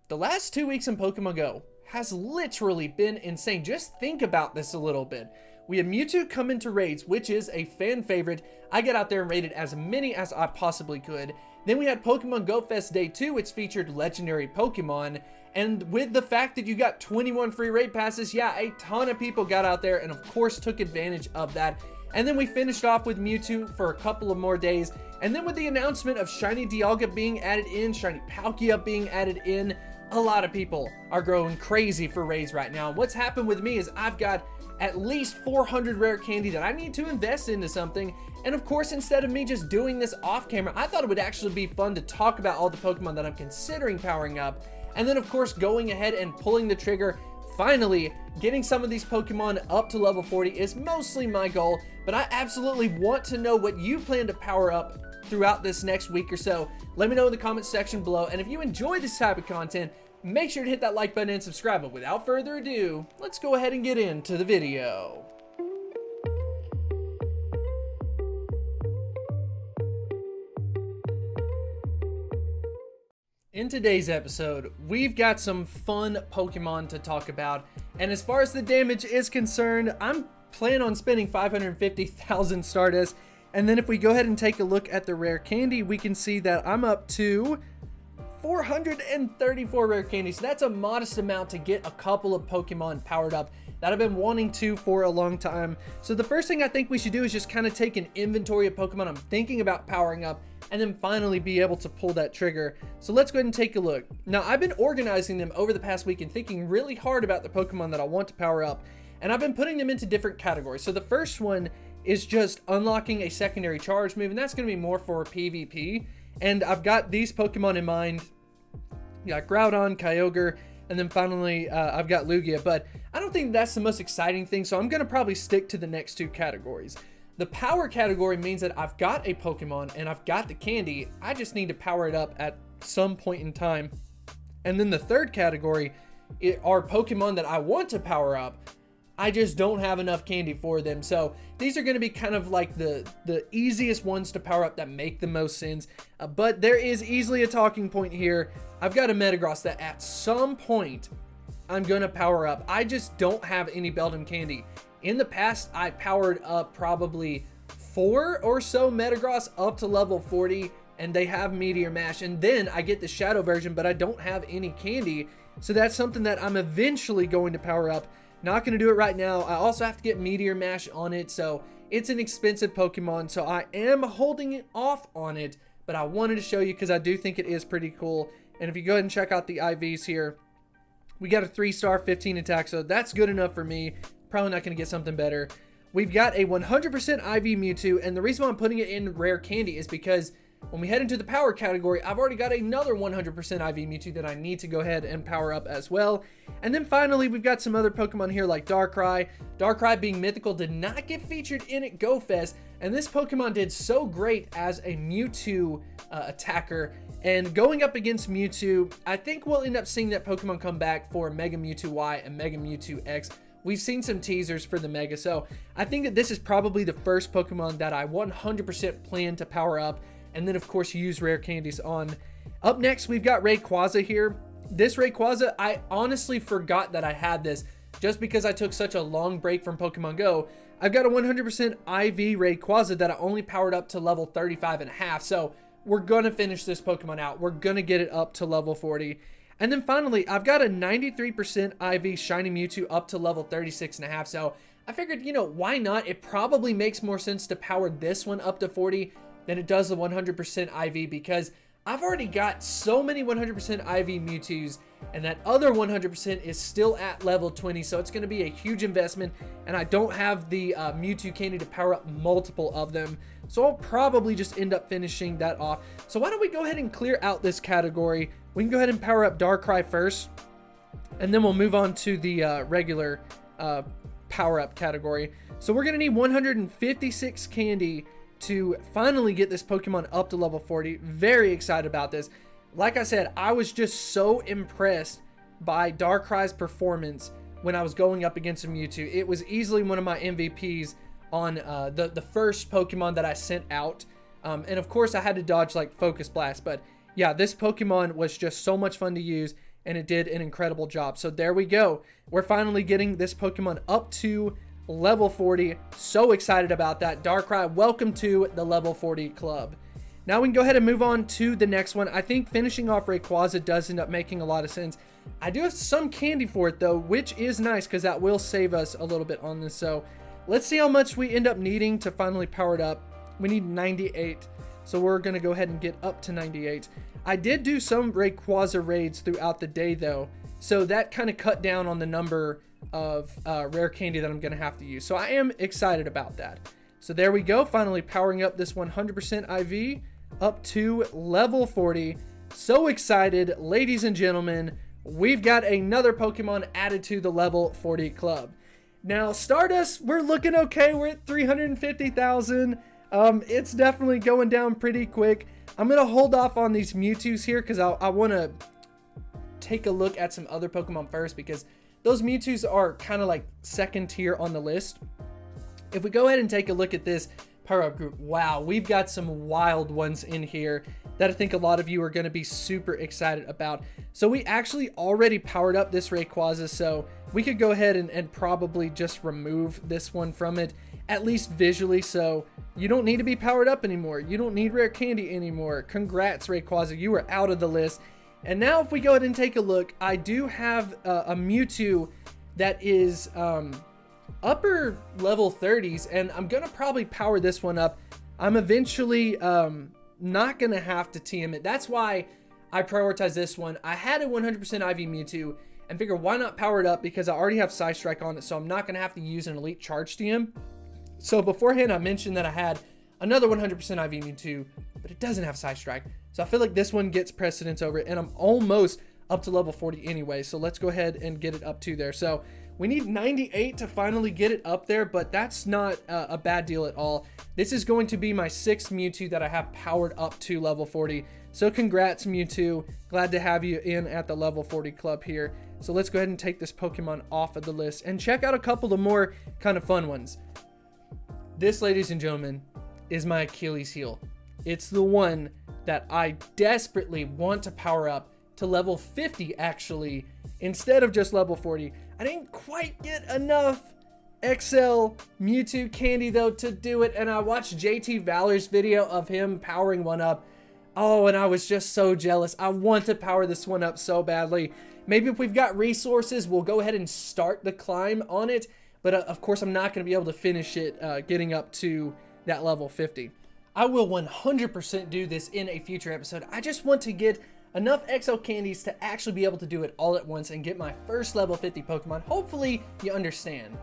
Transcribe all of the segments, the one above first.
The last 2 weeks in Pokemon Go has literally been insane. Just think about this a little bit. We had Mewtwo come into raids, which is a fan favorite. I got out there and raided as many as I possibly could. Then we had Pokemon Go Fest Day 2, which featured legendary Pokemon. And with the fact that you got 21 free raid passes, yeah, a ton of people got out there and of course took advantage of that. And then we finished off with Mewtwo for a couple of more days. And then with the announcement of Shiny Dialga being added in, Shiny Palkia being added in, a lot of people are growing crazy for raids right now. And what's happened with me is I've got at least 400 rare candy that I need to invest into something. And of course, instead of me just doing this off camera, I thought it would actually be fun to talk about all the Pokemon that I'm considering powering up. And then of course, going ahead and pulling the trigger, finally getting some of these Pokemon up to level 40 is mostly my goal. But I absolutely want to know what you plan to power up throughout this next week or so. Let me know in the comments section below. And if you enjoy this type of content, make sure to hit that like button and subscribe. But without further ado, let's go ahead and get into the video. In today's episode, we've got some fun Pokemon to talk about. And as far as the damage is concerned, I'm planning on spending 550,000 Stardust. And then if we go ahead and take a look at the rare candy, we can see that I'm up to 434 rare candy. So that's a modest amount to get a couple of Pokemon powered up that I've been wanting to for a long time. So the first thing I think we should do is just kind of take an inventory of Pokemon I'm thinking about powering up and then finally be able to pull that trigger. So let's go ahead and take a look. Now I've been organizing them over the past week and thinking really hard about the Pokemon that I want to power up. And I've been putting them into different categories. So the first one is just unlocking a secondary charge move, and that's going to be more for PvP. And I've got these Pokemon in mind. You got Groudon, Kyogre, and then finally I've got Lugia. But I don't think that's the most exciting thing, so I'm going to probably stick to the next two categories. The power category means that I've got a Pokemon and I've got the candy. I just need to power it up at some point in time. And then the third category are Pokemon that I want to power up. I just don't have enough candy for them. So these are going to be kind of like the easiest ones to power up that make the most sense. But there is easily a talking point here. I've got a Metagross that at some point I'm going to power up. I just don't have any Beldum candy. In the past, I powered up probably 4 or so Metagross up to level 40, and they have Meteor Mash. And then I get the Shadow version, but I don't have any candy. So that's something that I'm eventually going to power up. Not going to do it right now. I also have to get Meteor Mash on it, so it's an expensive Pokemon, so I am holding it off on it, but I wanted to show you because I do think it is pretty cool. And if you go ahead and check out the IVs here, we got a 3-star 15 attack, so that's good enough for me. Probably not going to get something better. We've got a 100% IV Mewtwo, and the reason why I'm putting it in rare candy is because when we head into the power category, I've already got another 100% IV Mewtwo that I need to go ahead and power up as well. And then finally, we've got some other Pokemon here like Darkrai. Darkrai being mythical did not get featured in at Go Fest, and this Pokemon did so great as a Mewtwo attacker. And going up against Mewtwo, I think we'll end up seeing that Pokemon come back for Mega Mewtwo Y and Mega Mewtwo X. We've seen some teasers for the Mega, so I think that this is probably the first Pokemon that I 100% plan to power up. And then of course use rare candies on. Up next, we've got Rayquaza here. This Rayquaza, I honestly forgot that I had this just because I took such a long break from Pokemon Go. I've got a 100% IV Rayquaza that I only powered up to level 35.5. So we're going to finish this Pokemon out. We're going to get it up to level 40. And then finally, I've got a 93% IV Shiny Mewtwo up to level 36.5. So I figured, you know, why not? It probably makes more sense to power this one up to 40 than it does the 100% IV, because I've already got so many 100% IV Mewtwo's, and that other 100% is still at level 20, so it's going to be a huge investment, and I don't have the Mewtwo candy to power up multiple of them, so I'll probably just end up finishing that off. So why don't we go ahead and clear out this category? We can go ahead and power up Darkrai first, and then we'll move on to the regular power up category. So we're going to need 156 candy to finally get this Pokemon up to level 40. Very excited about this. Like I said, I was just so impressed by Darkrai's performance when I was going up against a Mewtwo. It was easily one of my MVPs on the first Pokemon that I sent out. And of course I had to dodge like Focus Blast, but yeah, this Pokemon was just so much fun to use. and it did an incredible job. So there we go. We're finally getting this Pokemon up to level 40. So excited about that. Darkrai, welcome to the level 40 club. Now we can go ahead and move on to the next one. I think finishing off Rayquaza does end up making a lot of sense. I do have some candy for it though, which is nice because that will save us a little bit on this. So let's see how much we end up needing to finally power it up. We need 98. So we're going to go ahead and get up to 98. I did do some Rayquaza raids throughout the day though, so that kind of cut down on the number of rare candy that I'm going to have to use. So I am excited about that. So there we go, finally powering up this 100% IV up to level 40. So excited, ladies and gentlemen, we've got another Pokemon added to the level 40 club. Now Stardust, we're looking okay. We're at 350,000. It's definitely going down pretty quick. I'm going to hold off on these Mewtwo's here because I want to take a look at some other Pokemon first, because those Mewtwo's are kind of like second tier on the list. If we go ahead and take a look at this power-up group, wow, we've got some wild ones in here that I think a lot of you are going to be super excited about. So we actually already powered up this Rayquaza, so we could go ahead and probably just remove this one from it, at least visually. So you don't need to be powered up anymore. You don't need rare candy anymore. Congrats, Rayquaza, you are out of the list. And now if we go ahead and take a look, I do have a Mewtwo that is upper level 30s, and I'm gonna probably power this one up. I'm eventually not gonna have to TM it. That's why I prioritize this one. I had a 100% IV Mewtwo and figure why not power it up, because I already have Psystrike on it, so I'm not gonna have to use an elite charge TM. So beforehand I mentioned that I had another 100% IV Mewtwo, but it doesn't have Psystrike. So I feel like this one gets precedence over it, and I'm almost up to level 40 anyway. So let's go ahead and get it up to there. So we need 98 to finally get it up there, but that's not a bad deal at all. This is going to be my 6th Mewtwo that I have powered up to level 40. So congrats, Mewtwo. Glad to have you in at the level 40 club here. So let's go ahead and take this Pokemon off of the list and check out a couple of more kind of fun ones. This, ladies and gentlemen, is my Achilles heel. It's the one that I desperately want to power up to level 50 actually, instead of just level 40. I didn't quite get enough XL Mewtwo candy though to do it, and I watched JT Valor's video of him powering one up. Oh, and I was just so jealous. I want to power this one up so badly. Maybe if we've got resources, we'll go ahead and start the climb on it, but of course I'm not going to be able to finish it getting up to that level 50. I will 100% do this in a future episode. I just want to get enough XL candies to actually be able to do it all at once and get my first level 50 Pokemon. Hopefully you understand.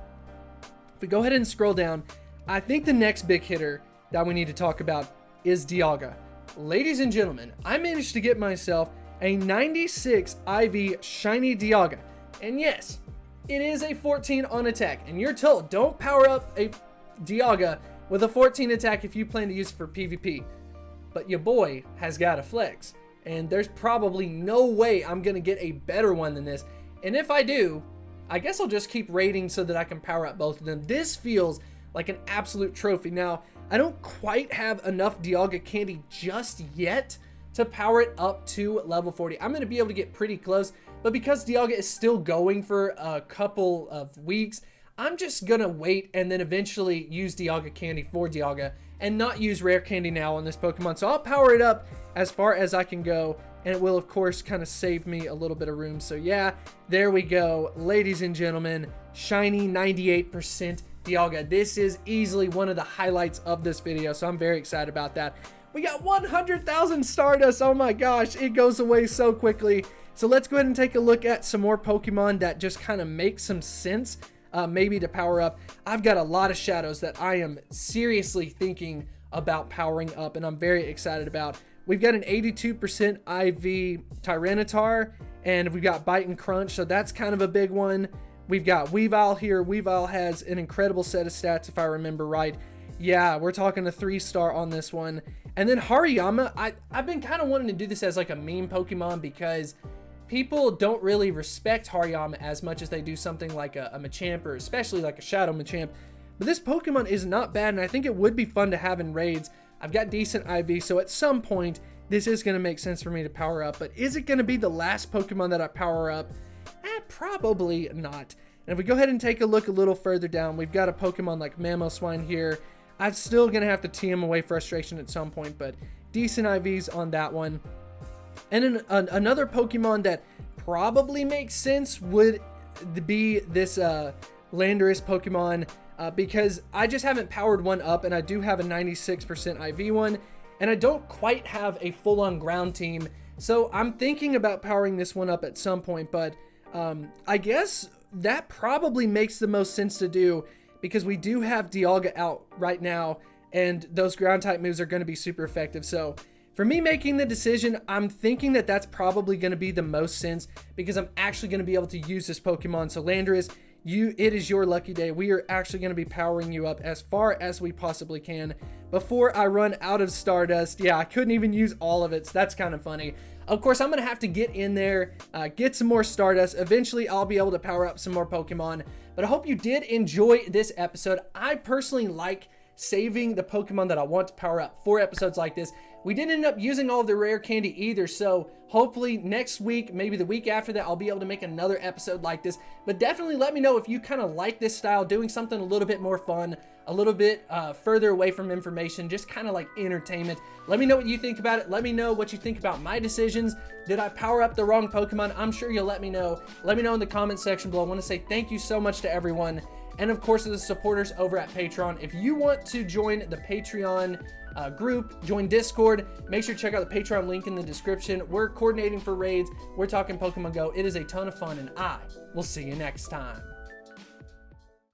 If we go ahead and scroll down, I think the next big hitter that we need to talk about is Dialga. Ladies and gentlemen, I managed to get myself a 96 IV shiny Dialga. And yes, it is a 14 on attack. And you're told don't power up a Dialga with a 14 attack if you plan to use it for PvP. But your boy has got a flex, and there's probably no way I'm gonna get a better one than this. And if I do, I guess I'll just keep raiding so that I can power up both of them. This feels like an absolute trophy. Now, I don't quite have enough Dialga candy just yet to power it up to level 40. I'm gonna be able to get pretty close, but because Dialga is still going for a couple of weeks, I'm just gonna wait and then eventually use Dialga candy for Dialga and not use rare candy now on this Pokemon. So I'll power it up as far as I can go, and it will of course kind of save me a little bit of room. So yeah, there we go, ladies and gentlemen, shiny 98% Dialga. This is easily one of the highlights of this video, so I'm very excited about that. We got 100,000 Stardust. Oh my gosh, it goes away so quickly. So let's go ahead and take a look at some more Pokemon that just kind of make some sense. Maybe to power up. I've got a lot of shadows that I am seriously thinking about powering up, and I'm very excited about. We've got an 82% IV Tyranitar, and we've got Bite and Crunch, so that's kind of a big one. We've got Weavile here. Weavile has an incredible set of stats, if I remember right. Yeah, we're talking a 3-star on this one. And then Hariyama, I've been kind of wanting to do this as like a meme Pokemon, because people don't really respect Hariyama as much as they do something like a Machamp, or especially like a Shadow Machamp. But this Pokemon is not bad, and I think it would be fun to have in raids. I've got decent IV, so at some point this is going to make sense for me to power up. But is it going to be the last Pokemon that I power up? Probably not. And if we go ahead and take a look a little further down, we've got a Pokemon like Mamoswine here. I'm still going to have to TM away Frustration at some point, but decent IVs on that one. And another Pokemon that probably makes sense would be this Landorus Pokemon, because I just haven't powered one up, and I do have a 96% IV one, and I don't quite have a full-on ground team, so I'm thinking about powering this one up at some point. But I guess that probably makes the most sense to do, because we do have Dialga out right now, and those ground type moves are going to be super effective. So for me making the decision, I'm thinking that that's probably going to be the most sense, because I'm actually going to be able to use this Pokemon. So Landorus, it is your lucky day. We are actually going to be powering you up as far as we possibly can before I run out of Stardust. Yeah, I couldn't even use all of it, so that's kind of funny. Of course, I'm going to have to get in there, get some more Stardust. Eventually, I'll be able to power up some more Pokemon. But I hope you did enjoy this episode. I personally like saving the Pokemon that I want to power up for episodes like this. We didn't end up using all of the rare candy either, so hopefully next week, maybe the week after that, I'll be able to make another episode like this. But definitely let me know if you kind of like this style, doing something a little bit more fun, a little bit further away from information, just kind of like entertainment. Let me know what you think about it. Let me know what you think about my decisions. Did I power up the wrong Pokemon? I'm sure you'll let me know. Let me know in the comment section below. I want to say thank you so much to everyone. And of course, to the supporters over at Patreon. If you want to join the Patreon group, join Discord, make sure to check out the Patreon link in the description. We're coordinating for raids. We're talking Pokemon Go. It is a ton of fun, and I will see you next time.